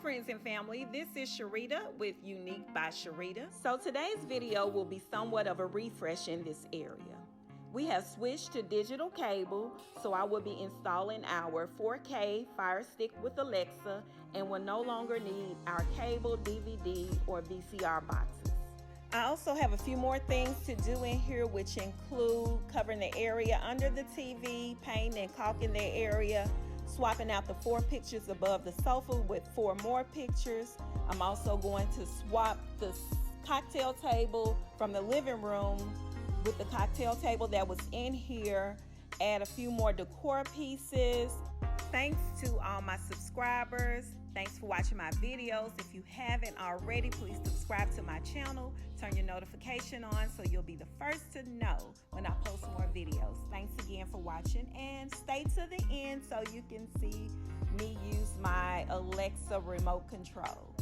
friends and family, this is Sharita with Unique by Sharita. So today's video will be somewhat of a refresh in this area. We have switched to digital cable, so I will be installing our 4K Fire Stick with Alexa and will no longer need our cable, DVD, or VCR boxes. I also have a few more things to do in here, which include covering the area under the TV, painting and caulking the area, swapping out the 4 pictures above the sofa with 4 more pictures. I'm also going to swap the cocktail table from the living room with the cocktail table that was in here, add a few more decor pieces. Thanks to all my subscribers. Thanks for watching my videos. If you haven't already, please subscribe to my channel. Turn your notification on so you'll be the first to know when I post more videos. Thanks again for watching, and stay to the end so you can see me use my Alexa remote control.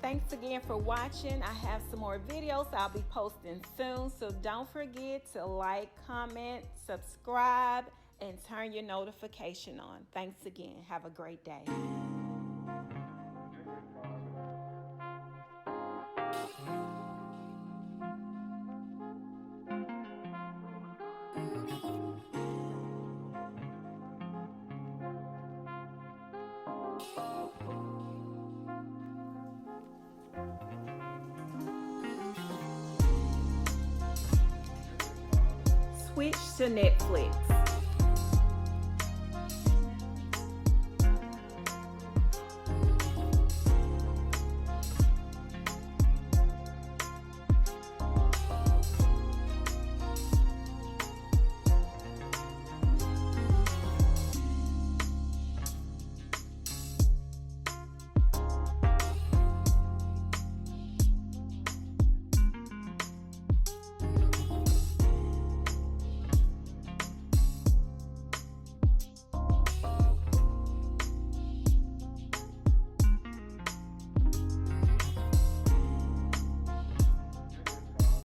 Thanks again for watching. I have some more videos I'll be posting soon, so don't forget to like, comment, subscribe, and turn your notification on. Thanks again. Have a great day. Switch to Netflix.